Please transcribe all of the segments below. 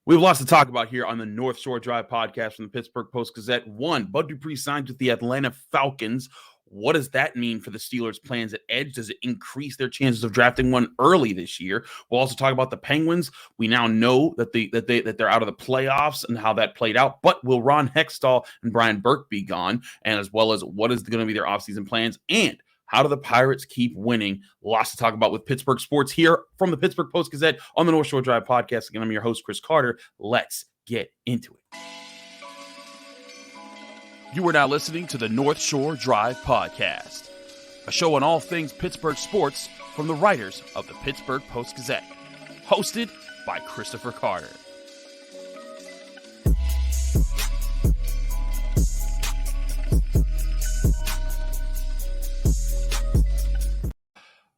We have lots to talk about here on the North Shore Drive podcast from the Pittsburgh Post-Gazette. One, Bud Dupree signed with the Atlanta Falcons. What does that mean for the Steelers' plans at edge? Does it increase their chances of drafting one early this year? We'll also talk about the Penguins. We now know that they're out of the playoffs and how that played out. But will Ron Hextall and Brian Burke be gone? And as well as what is going to be their offseason plans? And how do the Pirates keep winning? Lots to talk about with Pittsburgh sports here from the Pittsburgh Post-Gazette on the North Shore Drive podcast. Again, I'm your host, Chris Carter. Let's get into it. You are now listening to the North Shore Drive podcast, a show on all things Pittsburgh sports from the writers of the Pittsburgh Post-Gazette, hosted by Christopher Carter.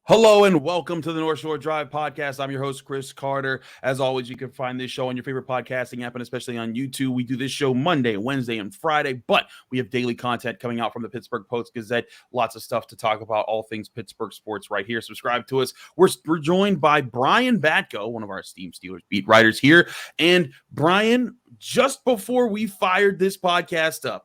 Hello and welcome to the North Shore Drive podcast. I'm your host, Chris Carter. As always, you can find this show on your favorite podcasting app and especially on YouTube. We do this show Monday, Wednesday, and Friday, but we have daily content coming out from the Pittsburgh Post-Gazette. Lots of stuff to talk about, all things Pittsburgh sports right here. Subscribe to us. We're joined by Brian Batko, one of our esteemed Steelers beat writers here. And Brian, just before we fired this podcast up,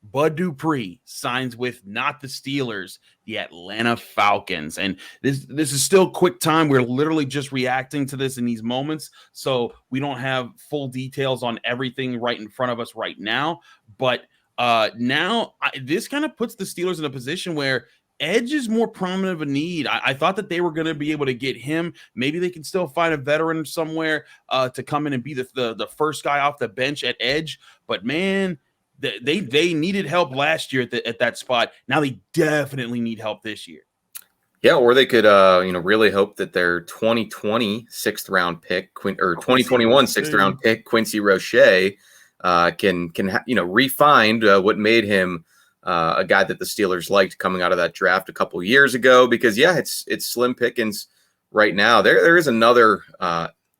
Bud Dupree signs with not the Steelers, the Atlanta Falcons. And this is still quick time. We're literally just reacting to this in these moments. So we don't have full details on everything right in front of us right now. But this kind of puts the Steelers in a position where edge is more prominent of a need. I thought that they were going to be able to get him. Maybe they can still find a veteran somewhere to come in and be the first guy off the bench at edge. But man, They needed help last year at that spot. Now they definitely need help this year. Yeah, or they could, really hope that their 2020 sixth round pick or 2021 sixth round pick Quincy Roche can refine what made him a guy that the Steelers liked coming out of that draft a couple years ago. Because it's slim pickings right now. There is another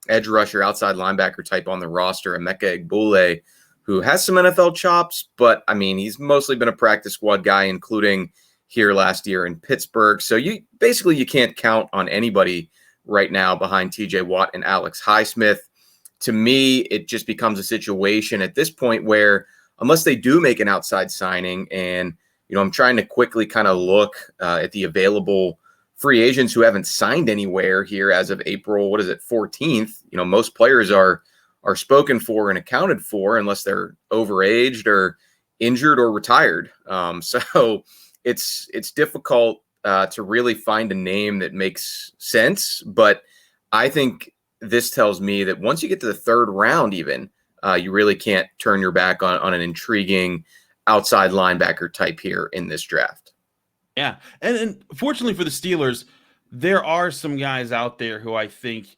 edge rusher, outside linebacker type on the roster, Emeka Egbule, who has some NFL chops, but I mean, he's mostly been a practice squad guy, including here last year in Pittsburgh. So you can't count on anybody right now behind TJ Watt and Alex Highsmith. To me, it just becomes a situation at this point where unless they do make an outside signing, and I'm trying to quickly kind of look at the available free agents who haven't signed anywhere here as of April, 14th. Most players are spoken for and accounted for unless they're overaged or injured or retired. So it's difficult to really find a name that makes sense. But I think this tells me that once you get to the third round, even you really can't turn your back on an intriguing outside linebacker type here in this draft. Yeah. And fortunately for the Steelers, there are some guys out there who I think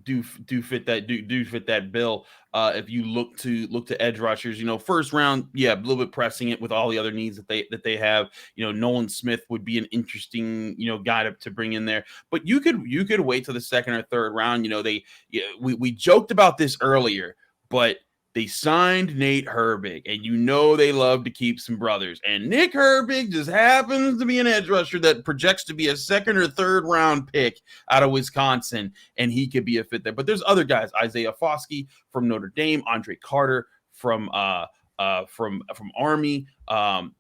do fit that bill. If you look to edge rushers, first round, a little bit pressing it with all the other needs that they have. Nolan Smith would be an interesting, guy to bring in there. But you could wait till the second or third round. We joked about this earlier, but they signed Nate Herbig, and they love to keep some brothers. And Nick Herbig just happens to be an edge rusher that projects to be a second or third round pick out of Wisconsin, and he could be a fit there. But there's other guys: Isaiah Foskey from Notre Dame, Andre Carter from Army.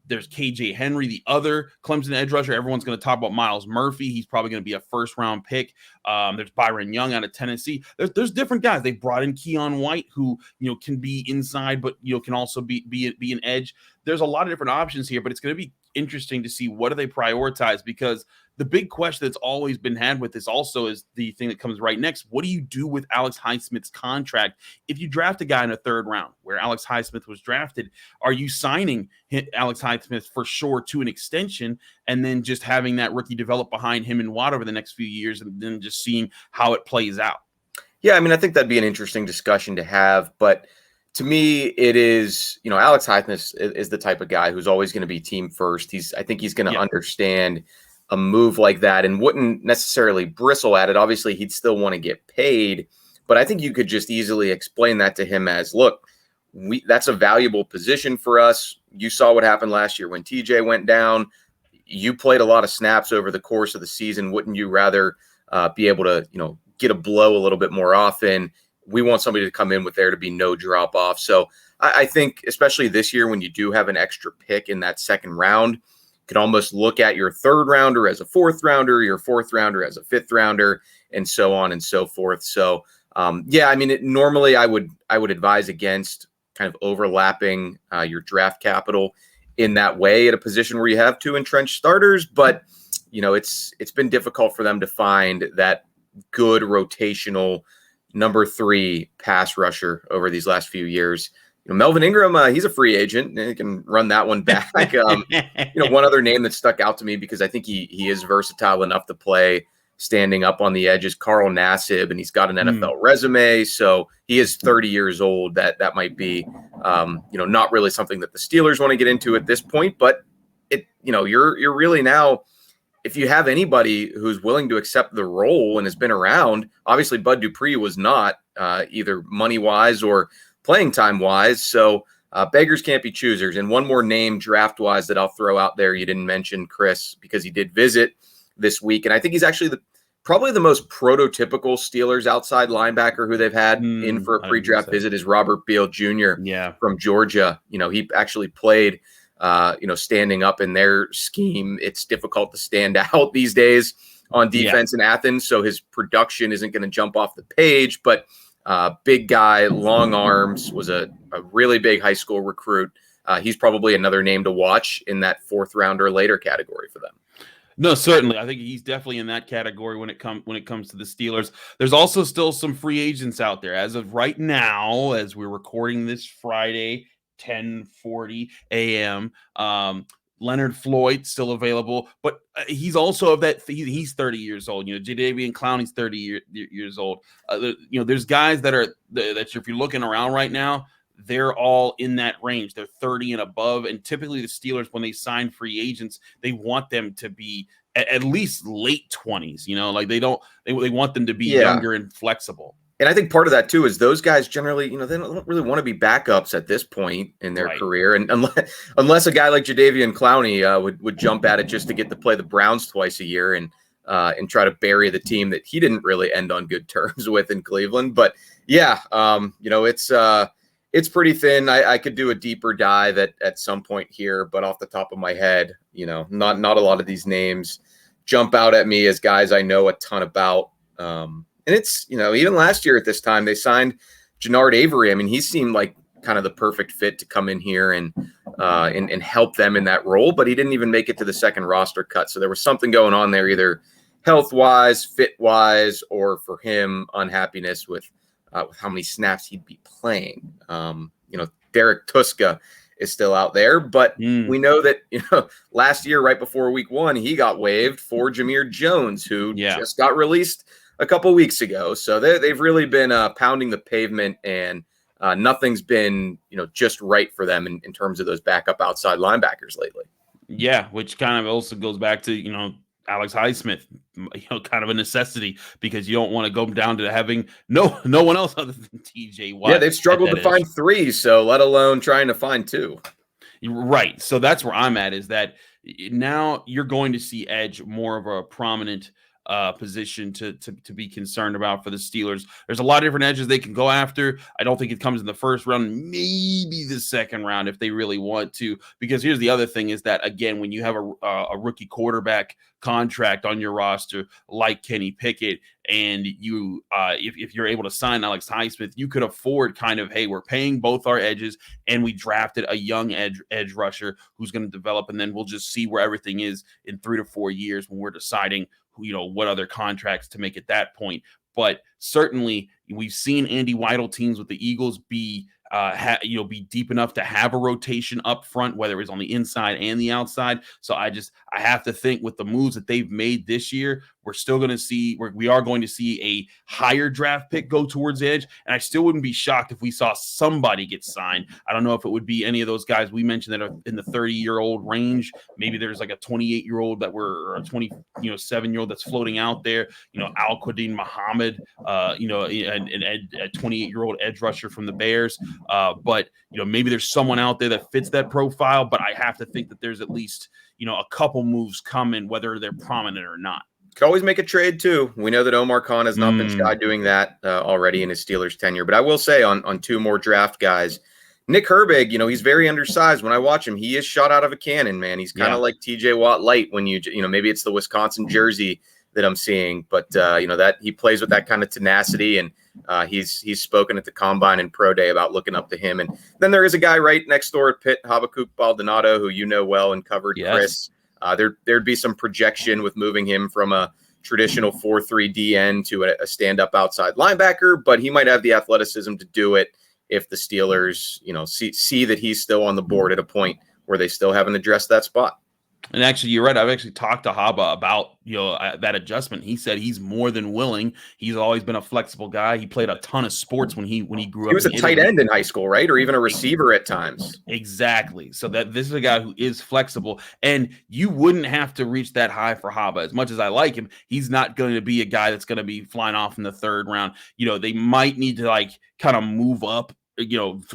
There's KJ Henry, the other Clemson edge rusher. Everyone's going to talk about Miles Murphy. He's probably going to be a first round pick. There's Byron Young out of Tennessee. There's different guys. They brought in Keon White, who can be inside, but can also be an edge. There's a lot of different options here, but it's going to be interesting to see what do they prioritize, because the big question that's always been had with this also is the thing that comes right next. What do you do with Alex Highsmith's contract? If you draft a guy in a third round where Alex Highsmith was drafted, are you signing Alex Highsmith for sure to an extension and then just having that rookie develop behind him and Watt over the next few years and then just seeing how it plays out? Yeah, I mean, I think that'd be an interesting discussion to have, but to me, it is, Alex Highsmith is the type of guy who's always going to be team first. I think he's going to understand a move like that and wouldn't necessarily bristle at it. Obviously, he'd still want to get paid, but I think you could just easily explain that to him as, look, that's a valuable position for us. You saw what happened last year when TJ went down. You played a lot of snaps over the course of the season. Wouldn't you rather be able to, get a blow a little bit more often we want somebody to come in with there to be no drop off. So I think, especially this year, when you do have an extra pick in that second round, you can almost look at your third rounder as a fourth rounder, your fourth rounder as a fifth rounder, and so on and so forth. So, normally I would advise against kind of overlapping your draft capital in that way at a position where you have two entrenched starters. But, it's been difficult for them to find that good rotational number 3 pass rusher over these last few years. Melvin Ingram, he's a free agent, and he can run that one back. One other name that stuck out to me because I think he is versatile enough to play standing up on the edge is Carl Nassib, and he's got an NFL resume. So he is 30 years old. That might be, not really something that the Steelers want to get into at this point. But you're really now, if you have anybody who's willing to accept the role and has been around, obviously Bud Dupree was not either money wise or playing time wise. So beggars can't be choosers. And one more name draft wise that I'll throw out there, you didn't mention, Chris, because he did visit this week. And I think he's actually probably the most prototypical Steelers outside linebacker who they've had in for a pre-draft visit is Robert Beal Jr. From Georgia. He actually played, standing up in their scheme. It's difficult to stand out these days on defense in Athens. So his production isn't going to jump off the page, but big guy, long arms, was a really big high school recruit. He's probably another name to watch in that fourth round or later category for them. No, certainly. I think he's definitely in that category when it comes to the Steelers. There's also still some free agents out there as of right now, as we're recording this Friday, 10:40 a.m. Leonard Floyd still available, but he's also of that. He's 30 years old. Jadeveon Clowney's 30 years old. There's guys that if you're looking around right now, they're all in that range. They're 30 and above. And typically the Steelers, when they sign free agents, they want them to be at least late 20s, they want them to be younger and flexible. And I think part of that too is those guys generally, they don't really want to be backups at this point in their career. And unless a guy like Jadeveon Clowney would jump at it just to get to play the Browns twice a year and try to bury the team that he didn't really end on good terms with in Cleveland. But it's pretty thin. I could do a deeper dive at some point here, but off the top of my head, not a lot of these names jump out at me as guys I know a ton about. And it's, even last year at this time, they signed Jannard Avery. I mean, he seemed like kind of the perfect fit to come in here and help them in that role, but he didn't even make it to the second roster cut. So there was something going on there, either health-wise, fit-wise, or for him, unhappiness with how many snaps he'd be playing. Derek Tuska is still out there, but we know that, last year, right before week 1, he got waived for Jameer Jones, who just got released a couple weeks ago. So they've really been pounding the pavement, and nothing's been, just right for them in terms of those backup outside linebackers lately. Yeah, which kind of also goes back to, Alex Highsmith, kind of a necessity, because you don't want to go down to having no one else other than TJ Watt. Yeah, they've struggled to find 3, so let alone trying to find 2. Right. So that's where I'm at, is that now you're going to see edge more of a prominent position to be concerned about for the Steelers. There's a lot of different edges they can go after. I don't think it comes in the first round, maybe the second round if they really want to, because here's the other thing is that, again, when you have a rookie quarterback contract on your roster like Kenny Pickett, and you if you're able to sign Alex Highsmith, you could afford kind of, hey, we're paying both our edges and we drafted a young edge rusher who's going to develop, and then we'll just see where everything is in 3 to 4 years when we're deciding what other contracts to make at that point. But certainly we've seen Andy Weidel teams with the Eagles be deep enough to have a rotation up front, whether it's on the inside and the outside. So I have to think with the moves that they've made this year, we are going to see a higher draft pick go towards edge. And I still wouldn't be shocked if we saw somebody get signed. I don't know if it would be any of those guys we mentioned that are in the 30-year-old range. Maybe there's like a 28-year-old or a 27-year-old that's floating out there. Al-Quadin Muhammad, and a 28-year-old edge rusher from the Bears. But maybe there's someone out there that fits that profile. But I have to think that there's at least a couple moves coming, whether they're prominent or not. Could always make a trade too. We know that Omar Khan has not been shy doing that already in his Steelers tenure. But I will say on two more draft guys, Nick Herbig, he's very undersized. When I watch him, he is shot out of a cannon, man. He's kind of like TJ Watt light when maybe it's the Wisconsin jersey that I'm seeing, but that he plays with that kind of tenacity, and he's spoken at the Combine and Pro Day about looking up to him. And then there is a guy right next door at Pitt, Habakkuk Baldonado, who you know well and covered, Chris. There'd be some projection with moving him from a traditional 4-3 DN to a stand-up outside linebacker, but he might have the athleticism to do it if the Steelers, see that he's still on the board at a point where they still haven't addressed that spot. And actually, you're right. I've actually talked to Haba about that adjustment. He said he's more than willing. He's always been a flexible guy. He played a ton of sports when he grew up. He was a tight end in high school, right? Or even a receiver at times. Exactly. So that this is a guy who is flexible, and you wouldn't have to reach that high for Haba. As much as I like him, he's not going to be a guy that's going to be flying off in the third round. They might need to kind of move up,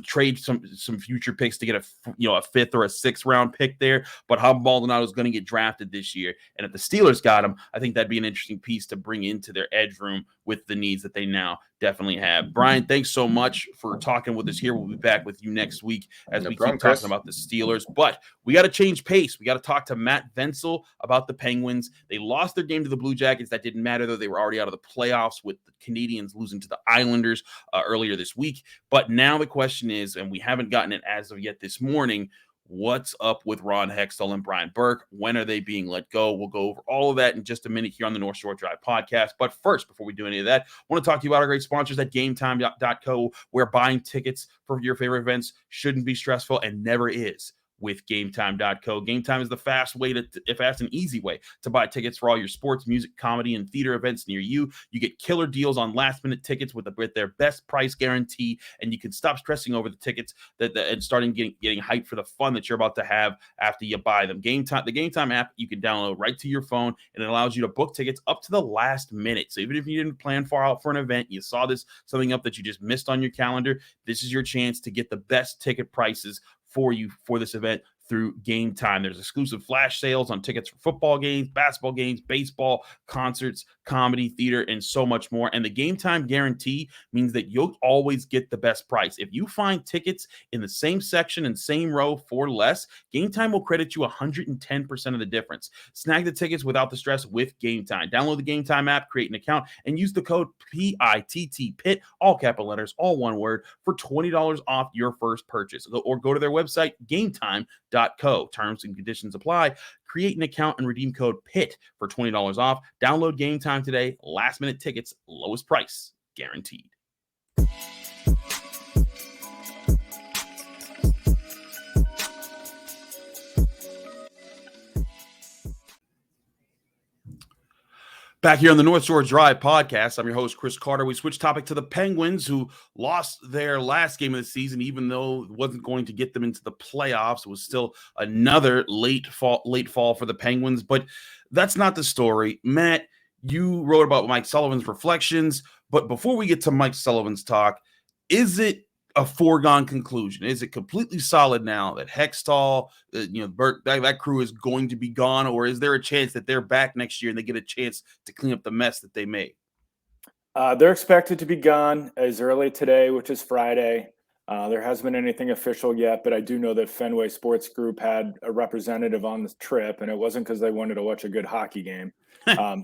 trade some future picks to get a fifth or a sixth round pick there. But Haba Baldonado is going to get drafted this year. And if the Steelers got him, I think that'd be an interesting piece to bring into their edge room with the needs that they now definitely have. Brian, thanks so much for talking with us here. We'll be back with you next week as we keep talking about the Steelers. But we got to change pace. We got to talk to Matt Vensel about the Penguins. They lost their game to the Blue Jackets. That didn't matter, though. They were already out of the playoffs with the Canadians losing to the Islanders earlier this week. But now the question is, and we haven't gotten it as of yet this morning, what's up with Ron Hextall and Brian Burke? When are they being let go? We'll go over all of that in just a minute here on the North Shore Drive podcast. But first, before we do any of that, I want to talk to you about our great sponsors at GameTime.co, where buying tickets for your favorite events shouldn't be stressful and never is. With GameTime.co. GameTime is the fast and easy way to buy tickets for all your sports, music, comedy, and theater events near you. You get killer deals on last-minute tickets with their best price guarantee, and you can stop stressing over the tickets and starting getting hyped for the fun that you're about to have after you buy them. The GameTime app you can download right to your phone, and it allows you to book tickets up to the last minute. So even if you didn't plan far out for an event, you saw something up that you just missed on your calendar, this is your chance to get the best ticket prices for you for this event through Game Time. There's exclusive flash sales on tickets for football games, basketball games, baseball, concerts, comedy, theater, and so much more. And the Game Time guarantee means that you'll always get the best price. If you find tickets in the same section and same row for less, Game Time will credit you 110% of the difference. Snag the tickets without the stress with Game Time. Download the Game Time app, create an account, and use the code PITT, all capital letters, all one word, for $20 off your first purchase. Or go to their website, GameTime.co. Terms and conditions apply. Create an account and redeem code PIT for $20 off. Download Game Time today. Last minute tickets, lowest price guaranteed. Back here on the North Shore Drive podcast, I'm your host, Chris Carter. We switched topic to the Penguins, who lost their last game of the season, even though it wasn't going to get them into the playoffs. It was still another late fall for the Penguins, but that's not the story. Matt, you wrote about Mike Sullivan's reflections, but before we get to Mike Sullivan's talk, is it a foregone conclusion? Is it completely solid now that Hextall, Burke, that crew is going to be gone, or is there a chance that they're back next year and they get a chance to clean up the mess that they made? They're expected to be gone as early today, which is Friday. There hasn't been anything official yet, but I do know that Fenway Sports Group had a representative on the trip, and it wasn't because they wanted to watch a good hockey game.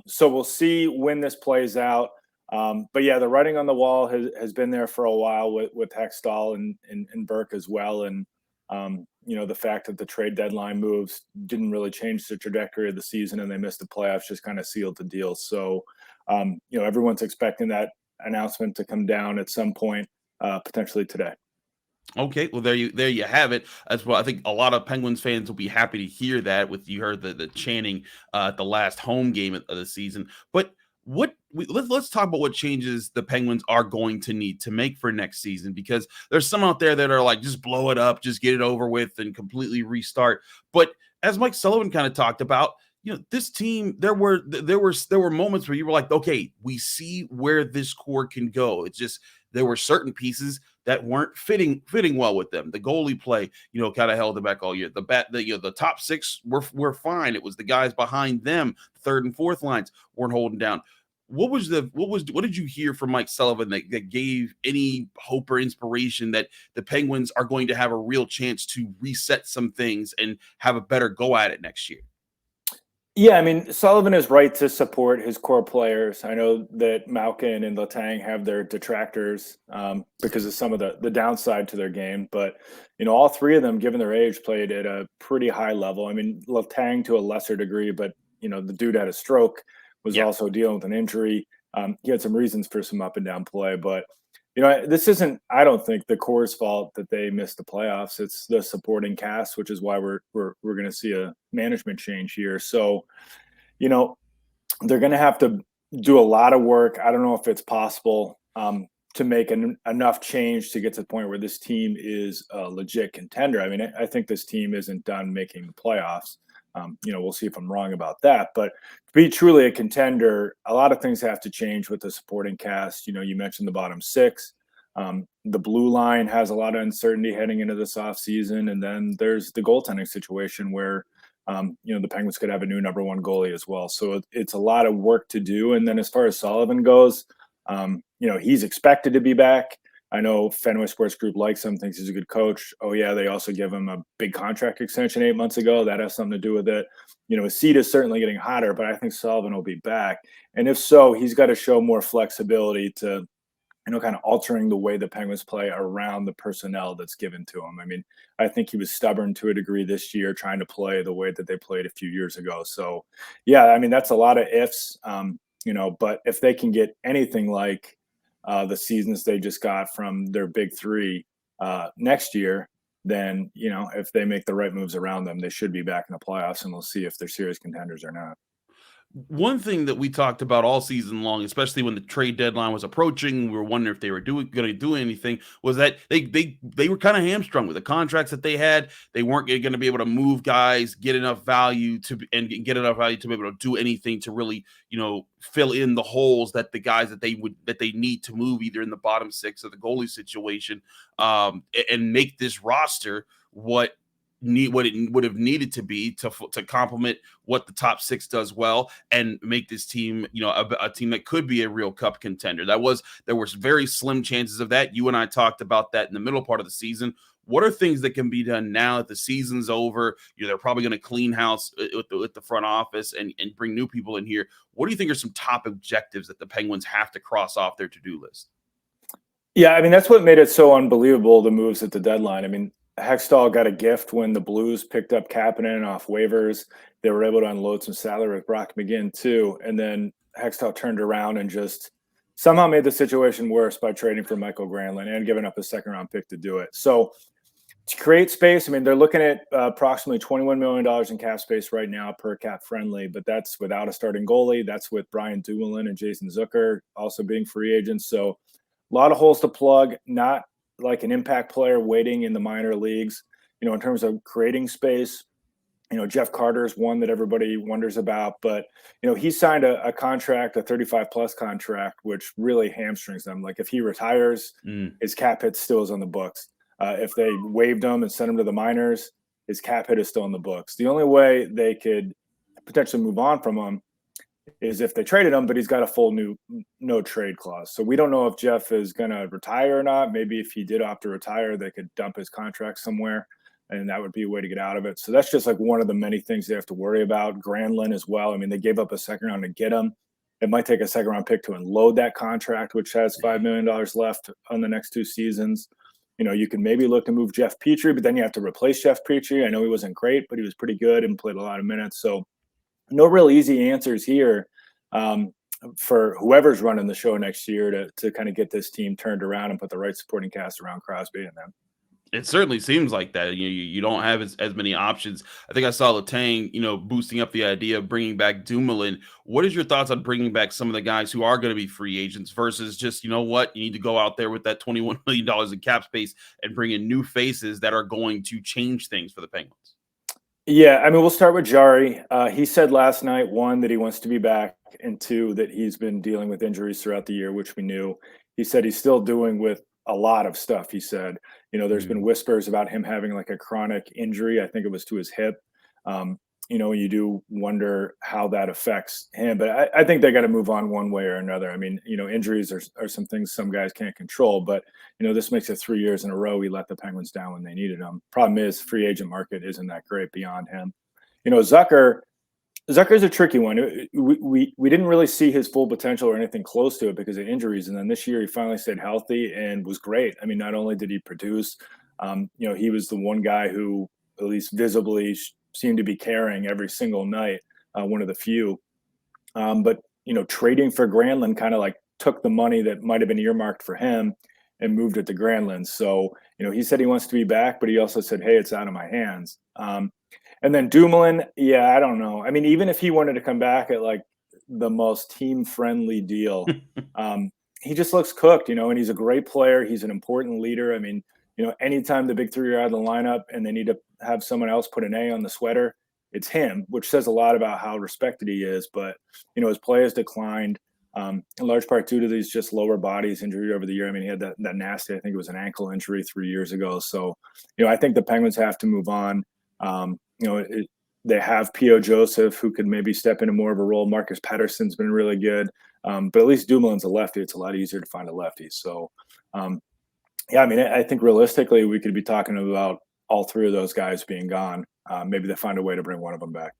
So we'll see when this plays out. But yeah, the writing on the wall has been there for a while with Hextall and Burke as well. And, the fact that the trade deadline moves didn't really change the trajectory of the season and they missed the playoffs just kind of sealed the deal. So, everyone's expecting that announcement to come down at some point, potentially today. Okay, well, there you have it. As well, I think a lot of Penguins fans will be happy to hear that. You heard the chanting at the last home game of the season. But let's talk about what changes the Penguins are going to need to make for next season, because there's some out there that are like, just blow it up, just get it over with and completely restart. But as Mike Sullivan kind of talked about, this team, there were moments where you were like, okay, we see where this core can go. It's just there were certain pieces that weren't fitting well with them. The goalie play, kind of held them back all year. The top six were fine. It was the guys behind them, third and fourth lines, weren't holding down. What did you hear from Mike Sullivan that gave any hope or inspiration that the Penguins are going to have a real chance to reset some things and have a better go at it next year? Yeah, I mean, Sullivan is right to support his core players. I know that Malkin and Letang have their detractors because of some of the downside to their game. But, all three of them, given their age, played at a pretty high level. I mean, Letang to a lesser degree, but, the dude had a stroke, was also dealing with an injury. He had some reasons for some up and down play. But, this isn't, I don't think, the core's fault that they missed the playoffs. It's the supporting cast, which is why we're going to see a management change here. So, they're going to have to do a lot of work. I don't know if it's possible to make enough change to get to the point where this team is a legit contender. I mean, I think this team isn't done making the playoffs. We'll see if I'm wrong about that. But to be truly a contender, a lot of things have to change with the supporting cast. You mentioned the bottom six. The blue line has a lot of uncertainty heading into this offseason. And then there's the goaltending situation where, the Penguins could have a new number one goalie as well. So it's a lot of work to do. And then as far as Sullivan goes, he's expected to be back. I know Fenway Sports Group likes him, thinks he's a good coach. Oh, yeah, they also give him a big contract extension 8 months ago. That has something to do with it. His seat is certainly getting hotter, but I think Sullivan will be back. And if so, he's got to show more flexibility to, kind of altering the way the Penguins play around the personnel that's given to him. I mean, I think he was stubborn to a degree this year, trying to play the way that they played a few years ago. So, yeah, I mean, that's a lot of ifs, but if they can get anything like the seasons they just got from their big three next year, then, if they make the right moves around them, they should be back in the playoffs, and we'll see if they're serious contenders or not. One thing that we talked about all season long, especially when the trade deadline was approaching, we were wondering if they were going to do anything, was that they were kind of hamstrung with the contracts that they had. They weren't going to be able to move guys, get enough value to be able to do anything to really, fill in the holes that the guys that they need to move either in the bottom six or the goalie situation, and make this roster what it would have needed to be to complement what the top six does well and make this team, a team that could be a real cup contender. There were very slim chances of that. You and I talked about that in the middle part of the season. What are things that can be done now that the season's over? They're probably going to clean house with the front office and bring new people in here. What do you think are some top objectives that the Penguins have to cross off their to-do list? Yeah, I mean, that's what made it so unbelievable, the moves at the deadline. I mean, Hextall got a gift when the Blues picked up Kapanen off waivers. They were able to unload some salary with Brock McGinn too. And then Hextall turned around and just somehow made the situation worse by trading for Michael Granlund and giving up a second-round pick to do it. So to create space, I mean, they're looking at approximately $21 million in cap space right now per cap friendly, but that's without a starting goalie. That's with Brian Dumoulin and Jason Zucker also being free agents. So a lot of holes to plug, not like an impact player waiting in the minor leagues, in terms of creating space. Jeff Carter is one that everybody wonders about, but, he signed a contract, a 35-plus contract, which really hamstrings them. Like if he retires, his cap hit still is on the books. If they waived him and sent him to the minors, his cap hit is still on the books. The only way they could potentially move on from him is if they traded him, but he's got a full no trade clause. So we don't know if Jeff is going to retire or not. Maybe if he did opt to retire, they could dump his contract somewhere, and that would be a way to get out of it. So that's just like one of the many things they have to worry about. Granlund as well. I mean, they gave up a second round to get him. It might take a second round pick to unload that contract, which has $5 million left on the next 2 seasons. You can maybe look to move Jeff Petrie, but then you have to replace Jeff Petrie. I know he wasn't great, but he was pretty good and played a lot of minutes. So no real easy answers here for whoever's running the show next year to kind of get this team turned around and put the right supporting cast around Crosby and them. It certainly seems like that. You don't have as many options. I think I saw Letang, boosting up the idea of bringing back Dumoulin. What is your thoughts on bringing back some of the guys who are going to be free agents versus just, you need to go out there with that $21 million in cap space and bring in new faces that are going to change things for the Penguins? Yeah, I mean, we'll start with Jari. He said last night, 1, that he wants to be back, and 2, that he's been dealing with injuries throughout the year, which we knew. He said he's still dealing with a lot of stuff. He said, there's been whispers about him having like a chronic injury. I think it was to his hip. You do wonder how that affects him, but I think they got to move on one way or another. I mean, injuries are some things some guys can't control, but this makes it 3 years in a row he let the Penguins down when they needed him. Problem is, free agent market isn't that great beyond him. Zucker's a tricky one. We didn't really see his full potential or anything close to it because of injuries, and then this year he finally stayed healthy and was great. I mean, not only did he produce, he was the one guy who at least visibly seemed to be carrying every single night, one of the few. But trading for Granlund kind of like took the money that might have been earmarked for him and moved it to Granlund. So he said he wants to be back, but he also said, "Hey, it's out of my hands." And then Dumoulin, I don't know. I mean, even if he wanted to come back at like the most team-friendly deal, he just looks cooked, and he's a great player. He's an important leader. I mean, anytime the big three are out of the lineup and they need to have someone else put an A on the sweater, it's him, which says a lot about how respected he is. But, his play has declined in large part due to these just lower bodies injury over the year. I mean, he had that nasty, I think it was an ankle injury 3 years ago. So, I think the Penguins have to move on. They have P.O. Joseph, who could maybe step into more of a role. Marcus Pettersson's been really good. But at least Dumoulin's a lefty. It's a lot easier to find a lefty. So, I think realistically we could be talking about all three of those guys being gone. Maybe they find a way to bring one of them back.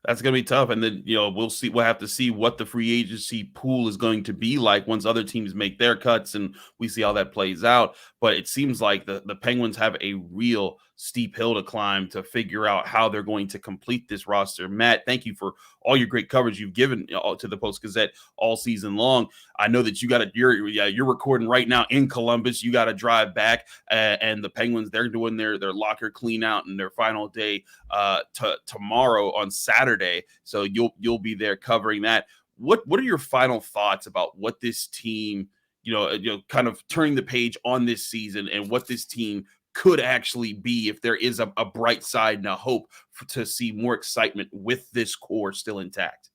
That's going to be tough. And then, we'll see. We'll have to see what the free agency pool is going to be like once other teams make their cuts and we see how that plays out. But it seems like the Penguins have a real steep hill to climb to figure out how they're going to complete this roster. Matt, thank you for all your great coverage you've given to the Post-Gazette all season long. I know that you're recording right now in Columbus. You got to drive back, and the Penguins, they're doing their locker clean out and their final day tomorrow on Saturday. So you'll be there covering that. What are your final thoughts about what this team, kind of turning the page on this season and what this team could actually be if there is a bright side and a hope to see more excitement with this core still intact?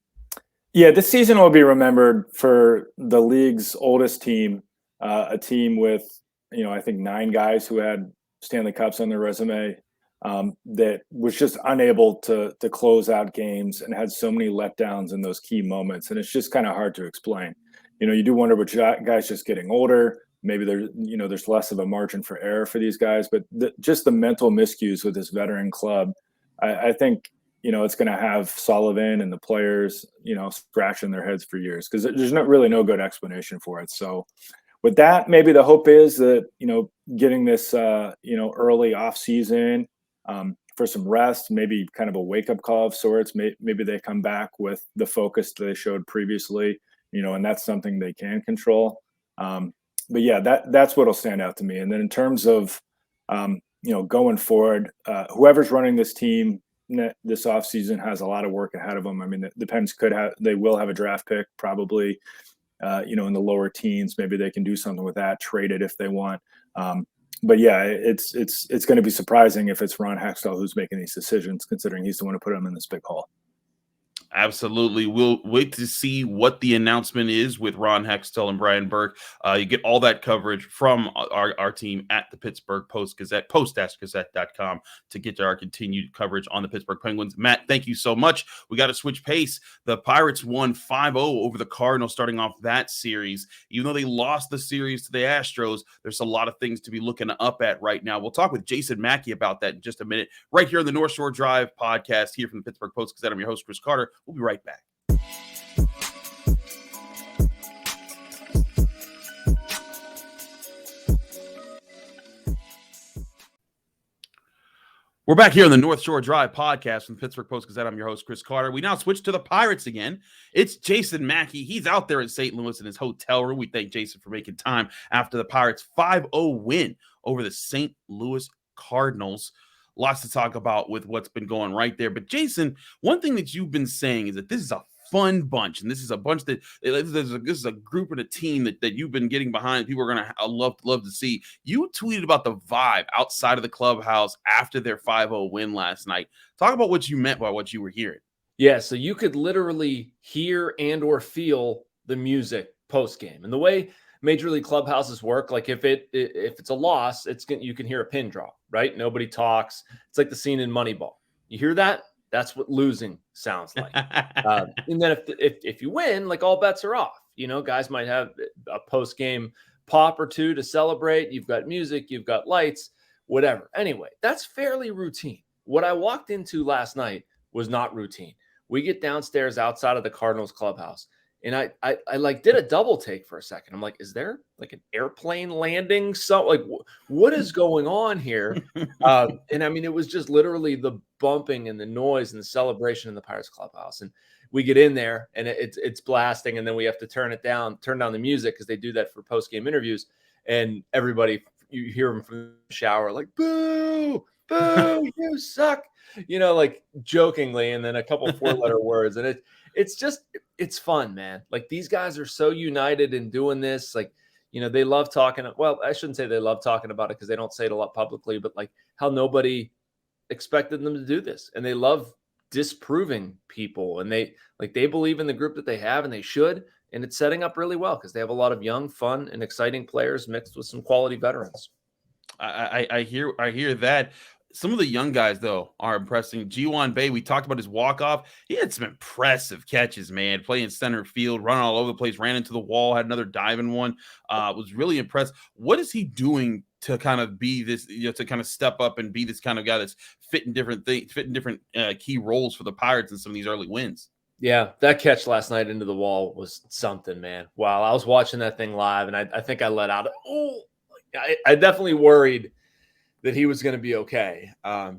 Yeah, this season will be remembered for the league's oldest team, a team with, I think 9 guys who had Stanley Cups on their resume, that was just unable to close out games and had so many letdowns in those key moments. And it's just kind of hard to explain. You do wonder which guys just getting older. Maybe there's less of a margin for error for these guys, but just the mental miscues with this veteran club, I think, it's going to have Sullivan and the players, scratching their heads for years because there's really no good explanation for it. So with that, maybe the hope is that, getting this, early off season for some rest, maybe kind of a wake up call of sorts. Maybe they come back with the focus that they showed previously, and that's something they can control. But yeah, that's what'll stand out to me. And then in terms of, going forward, whoever's running this team this offseason has a lot of work ahead of them. I mean, the Pens they will have a draft pick probably, in the lower teens. Maybe they can do something with that, trade it if they want. But yeah, it's going to be surprising if it's Ron Hextall who's making these decisions, considering he's the one who put them in this big hole. Absolutely. We'll wait to see what the announcement is with Ron Hextall and Brian Burke. You get all that coverage from our team at the Pittsburgh Post-Gazette, post-gazette.com, to get to our continued coverage on the Pittsburgh Penguins. Matt, thank you so much. We got to switch pace. The Pirates won 5-0 over the Cardinals starting off that series. Even though they lost the series to the Astros, there's a lot of things to be looking up at right now. We'll talk with Jason Mackey about that in just a minute, right here on the North Shore Drive podcast here from the Pittsburgh Post-Gazette. I'm your host, Chris Carter. We'll be right back. We're back here on the North Shore Drive podcast from the Pittsburgh Post-Gazette. I'm your host, Chris Carter. We now switch to the Pirates again. It's Jason Mackey. He's out there in St. Louis in his hotel room. We thank Jason for making time after the Pirates' 5-0 win over the St. Louis Cardinals. Lots to talk about with what's been going right there. But Jason, one thing that you've been saying is that this is a fun bunch, and this is a bunch that this is a group and a team that you've been getting behind. People are going to love to see. You tweeted about the vibe outside of the clubhouse after their 5-0 win last night. Talk about what you meant by what you were hearing. Yeah, so you could literally hear and or feel the music post game, and the way Major league clubhouses work. Like if it's a loss, you can hear a pin drop, right? Nobody talks. It's like the scene in Moneyball. You hear that? That's what losing sounds like. And then if you win, like all bets are off. Guys might have a post game pop or two to celebrate. You've got music, you've got lights, whatever. Anyway, that's fairly routine. What I walked into last night was not routine. We get downstairs outside of the Cardinals clubhouse, and I like did a double take for a second. I'm like, is there like an airplane landing? So like, what is going on here? And I mean, it was just literally the bumping and the noise and the celebration in the Pirates clubhouse. And we get in there and it's blasting, and then we have to turn down the music because they do that for post game interviews. And everybody, you hear them from the shower like, boo, boo, you suck, like jokingly, and then a couple 4-letter words. And it's fun, man. Like these guys are so united in doing this. Like, they love talking. Well, I shouldn't say they love talking about it because they don't say it a lot publicly, but like how nobody expected them to do this. And they love disproving people. And they believe in the group that they have, and they should. And it's setting up really well because they have a lot of young, fun, and exciting players mixed with some quality veterans. I hear that. Some of the young guys, though, are impressing. G1 Bay, we talked about his walk-off. He had some impressive catches, man. Playing center field, running all over the place, ran into the wall, had another diving one. Was really impressed. What is he doing to kind of be this, to kind of step up and be this kind of guy that's fitting different key roles for the Pirates in some of these early wins? Yeah, that catch last night into the wall was something, man. Wow, I was watching that thing live, and I think I let out. Oh, I definitely worried that he was going to be okay.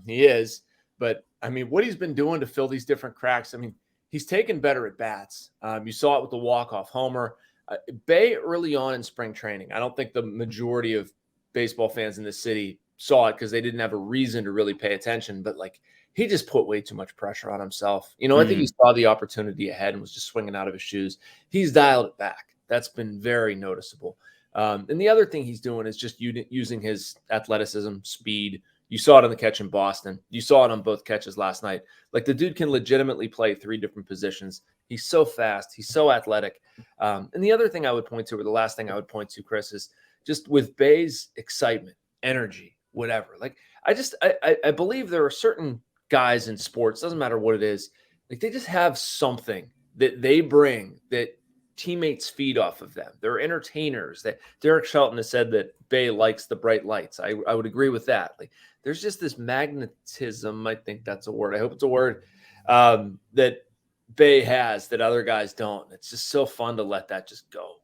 He is, but I mean, what he's been doing to fill these different cracks. I mean, he's taken better at bats. You saw it with the walk-off homer. Bay early on in spring training, I don't think the majority of baseball fans in the city saw it because they didn't have a reason to really pay attention. But like, he just put way too much pressure on himself. I think he saw the opportunity ahead and was just swinging out of his shoes. He's dialed it back. That's been very noticeable. And the other thing he's doing is just using his athleticism, speed. You saw it on the catch in Boston. You saw it on both catches last night. Like the dude can legitimately play 3 different positions. He's so fast. He's so athletic. And the other thing I would point to, or the last thing I would point to, Chris, is just with Bay's excitement, energy, whatever. Like I believe there are certain guys in sports, doesn't matter what it is, like they just have something that they bring that teammates feed off of them. They're entertainers. That Derek Shelton has said that Bay likes the bright lights. I would agree with that. Like there's just this magnetism. I think that's a word. I hope it's a word that Bay has that other guys don't. It's just so fun to let that just go.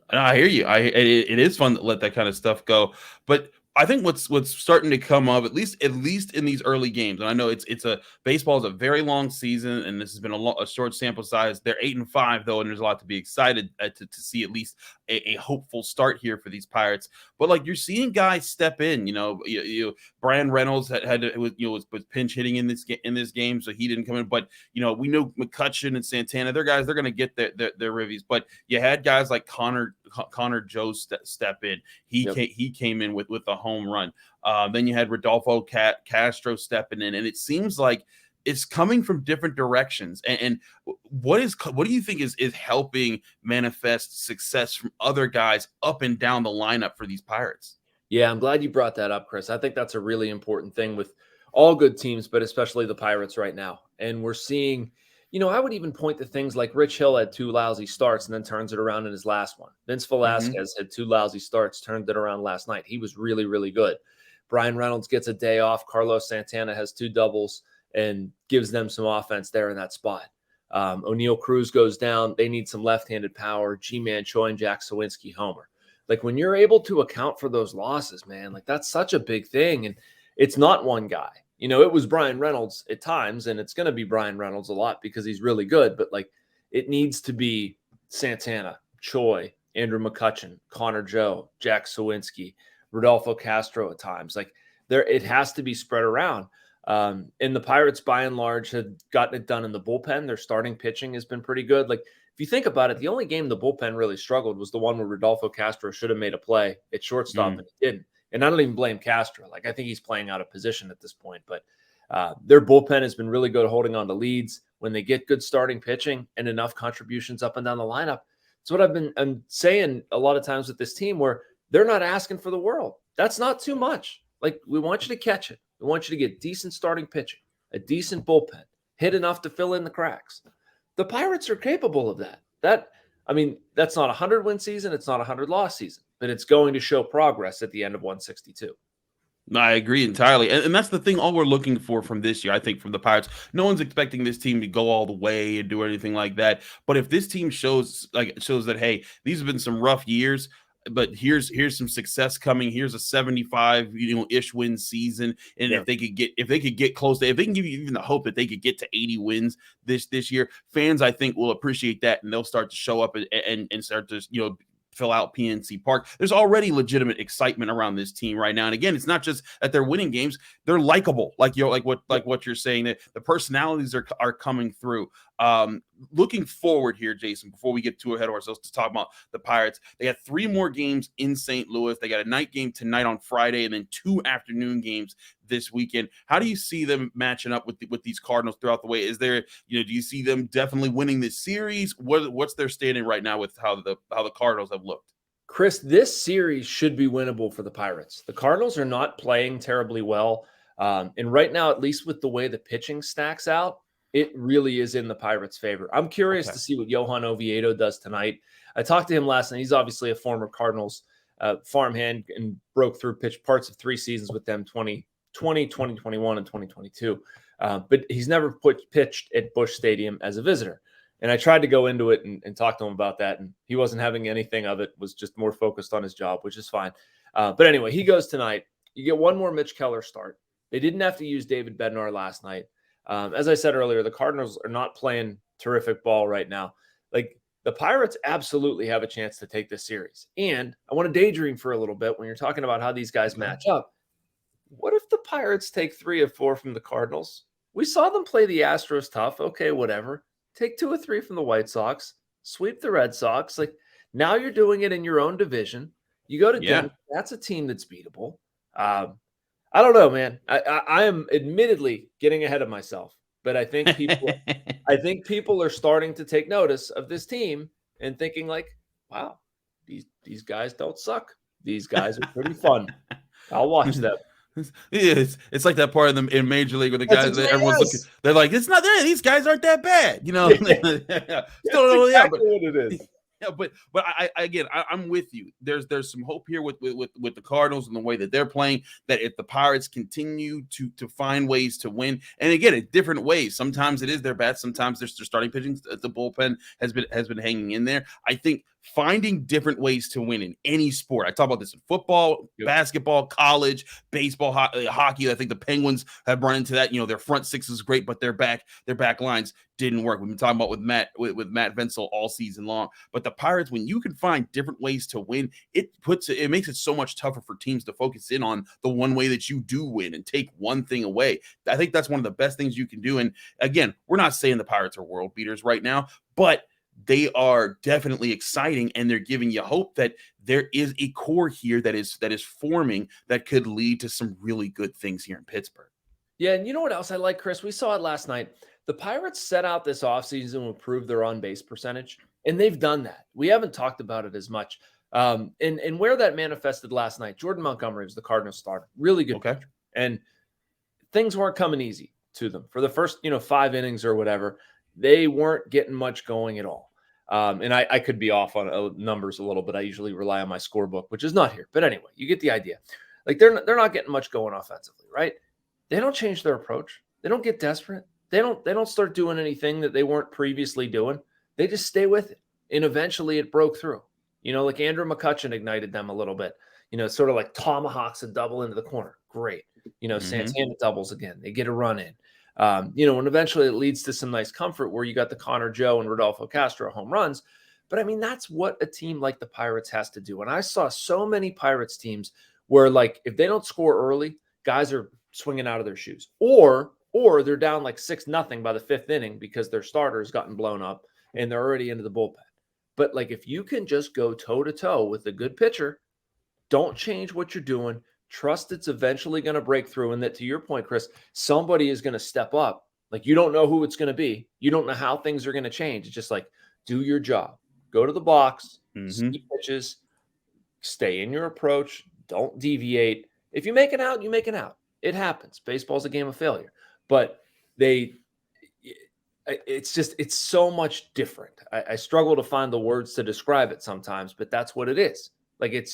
And I hear you. It is fun to let that kind of stuff go, but I think what's starting to come up, at least in these early games, and I know baseball is a very long season, and this has been a short sample size. They're 8-5 though, and there's a lot to be excited to see at least a hopeful start here for these Pirates. But like you're seeing guys step in. Brian Reynolds was pinch hitting in this game, so he didn't come in. But we know McCutcheon and Santana, they're guys, they're going to get their reviews. But you had guys like Connor Joe step in. He came in with a home run. Then you had Rodolfo Castro stepping in, and it seems like it's coming from different directions. And what do you think is helping manifest success from other guys up and down the lineup for these Pirates? Yeah, I'm glad you brought that up, Chris. I think that's a really important thing with all good teams, but especially the Pirates right now. And we're seeing, I would even point to things like Rich Hill had 2 lousy starts and then turns it around in his last one. Vince Velasquez had 2 lousy starts, turned it around last night. He was really, really good. Brian Reynolds gets a day off. Carlos Santana has 2 doubles and gives them some offense there in that spot. O'Neal Cruz goes down. They need some left-handed power. G-Man Choi and Jack Sawinski homer. Like when you're able to account for those losses, man, like that's such a big thing. And it's not one guy. It was Brian Reynolds at times, and it's going to be Brian Reynolds a lot because he's really good. But like it needs to be Santana, Choi, Andrew McCutcheon, Connor Joe, Jack Sawinski, Rodolfo Castro at times. Like it has to be spread around. And the Pirates, by and large, had gotten it done in the bullpen. Their starting pitching has been pretty good. Like if you think about it, the only game the bullpen really struggled was the one where Rodolfo Castro should have made a play at shortstop and he didn't. And I don't even blame Castro. Like I think he's playing out of position at this point. But their bullpen has been really good at holding on to leads. When they get good starting pitching and enough contributions up and down the lineup, It's what I'm saying a lot of times with this team, where they're not asking for the world. That's not too much. Like, we want you to catch it. We want you to get decent starting pitching, a decent bullpen, hit enough to fill in the cracks. The Pirates are capable of that. That's not a 100-win season. It's not a 100-loss season, but it's going to show progress at the end of 162. I agree entirely. And that's the thing, all we're looking for from this year, I think, from the Pirates. No one's expecting this team to go all the way and do anything like that. But if this team shows that, hey, these have been some rough years, but here's some success coming. Here's a 75 ish win season, and if they could get close to, if they can give you even the hope that they could get to 80 wins this year, fans, I think, will appreciate that, and they'll start to show up and start to fill out PNC Park. There's already legitimate excitement around this team right now. And again, it's not just that they're winning games; they're likable. Like what you're saying, that the personalities are coming through. Looking forward here, Jason, before we get too ahead of ourselves to talk about the Pirates, they got 3 more games in St. Louis. They got a night game tonight on Friday, and then 2 afternoon games this weekend. How do you see them matching up with these Cardinals throughout the way? Is there, do you see them definitely winning this series? What's their standing right now with how the Cardinals have looked? Chris, this series should be winnable for the Pirates. The Cardinals are not playing terribly well. And right now, at least with the way the pitching stacks out, it really is in the Pirates' favor. I'm curious to see what Johan Oviedo does tonight. I talked to him last night. He's obviously a former Cardinals farmhand and broke through pitch parts of 3 seasons with them, 2020, 2021, and 2022. But he's never pitched at Busch Stadium as a visitor. And I tried to go into it and talk to him about that, and he wasn't having anything of it, was just more focused on his job, which is fine. But anyway, he goes tonight. You get one more Mitch Keller start. They didn't have to use David Bednar last night. As I said earlier, the Cardinals are not playing terrific ball right now. Like, the Pirates absolutely have a chance to take this series. And I want to daydream for a little bit when you're talking about how these guys match up. What if the Pirates take 3 of 4 from the Cardinals? We saw them play the Astros tough. Okay, whatever. Take 2 or 3 from the White Sox. Sweep the Red Sox. Like, now you're doing it in your own division. You go to Denver. That's a team that's beatable. I don't know, man. I am admittedly getting ahead of myself, but I think people are starting to take notice of this team and thinking like, wow, these guys don't suck. These guys are pretty fun. I'll watch them. It's like that part of them in Major League where the guys everyone's looking. They're like, it's not there. These guys aren't that bad, Still don't know exactly what it is. Yeah, but I'm with you. There's some hope here with the Cardinals and the way that they're playing, that if the Pirates continue to find ways to win, and again, in different ways. Sometimes it is their bats, sometimes their starting pitching. The bullpen has been hanging in there. I think finding different ways to win in any sport. I talk about this in football, basketball, college, baseball, hockey. I think the Penguins have run into that. Their front six is great, but their back lines didn't work. We've been talking about with Matt Vensel all season long. But the Pirates, when you can find different ways to win, it makes it so much tougher for teams to focus in on the one way that you do win and take one thing away. I think that's one of the best things you can do. And again, we're not saying the Pirates are world beaters right now, but they are definitely exciting, and they're giving you hope that there is a core here that is forming that could lead to some really good things here in Pittsburgh. Yeah, and you know what else I like, Chris? We saw it last night. The Pirates set out this offseason to improve their on-base percentage, and they've done that. We haven't talked about it as much. And where that manifested last night, Jordan Montgomery was the Cardinals starter. Really good pitcher. And things weren't coming easy to them. For the first, 5 innings or whatever, they weren't getting much going at all. And I could be off on numbers a little bit. I usually rely on my scorebook, which is not here. But anyway, you get the idea. Like, they're not getting much going offensively, right? They don't change their approach. They don't get desperate. They don't start doing anything that they weren't previously doing. They just stay with it. And eventually it broke through. Like Andrew McCutchen ignited them a little bit. Sort of like tomahawks a double into the corner. Great. Santana doubles again. They get a run in. And eventually it leads to some nice comfort where you got the Connor Joe and Rodolfo Castro home runs. But that's what a team like the Pirates has to do. And I saw so many Pirates teams where, like, if they don't score early, guys are swinging out of their shoes, or they're down like 6-0 by the 5th inning because their starter's gotten blown up and they're already into the bullpen. But like, if you can just go toe to toe with a good pitcher, don't change what you're doing. Trust it's eventually going to break through, and that, to your point, Chris, somebody is going to step up. Like, you don't know who it's going to be. You don't know how things are going to change. It's just like, do your job. Go to the box, see pitches, stay in your approach, don't deviate. If you make an out, you make an out. It happens. Baseball's a game of failure. But it's so much different. I struggle to find the words to describe it sometimes, but that's what it is. Like, it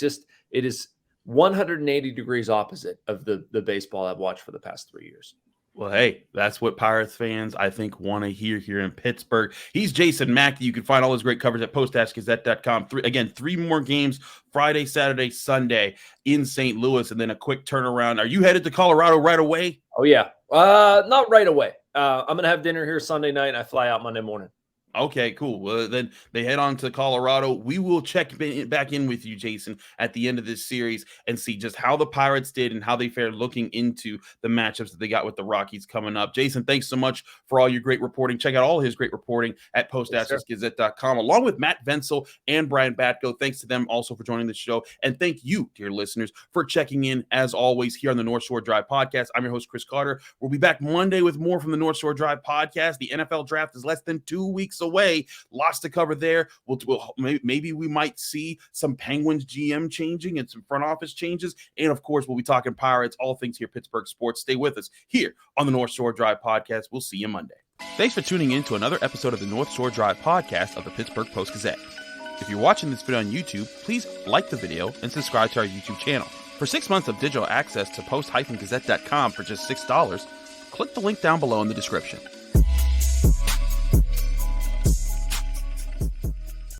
is 180 degrees opposite of the baseball I've watched for the past 3 years. Well, hey, that's what Pirates fans, I think, want to hear here in Pittsburgh. He's Jason Mackey. You can find all his great coverage at Post-Gazette.com. Three more games, Friday, Saturday, Sunday in St. Louis, and then a quick turnaround. Are you headed to Colorado right away? Oh, yeah. Not right away. I'm going to have dinner here Sunday night, and I fly out Monday morning. Okay, cool. Well, then they head on to Colorado. We will check back in with you, Jason, at the end of this series and see just how the Pirates did and how they fared looking into the matchups that they got with the Rockies coming up. Jason, thanks so much for all your great reporting. Check out all his great reporting at Post-Gazette.com, along with Matt Vensel and Brian Batko. Thanks to them also for joining the show. And thank you, dear listeners, for checking in, as always, here on the North Shore Drive podcast. I'm your host, Chris Carter. We'll be back Monday with more from the North Shore Drive podcast. The NFL draft is less than 2 weeks away. Lots to cover there. Maybe we might see some Penguins GM changing and some front office changes. And of course, we'll be talking Pirates, all things here, Pittsburgh sports. Stay with us here on the North Shore Drive podcast. We'll see you Monday. Thanks for tuning in to another episode of the North Shore Drive podcast of the Pittsburgh Post-Gazette. If you're watching this video on YouTube, please like the video and subscribe to our YouTube channel. For 6 months of digital access to post-gazette.com for just $6, click the link down below in the description.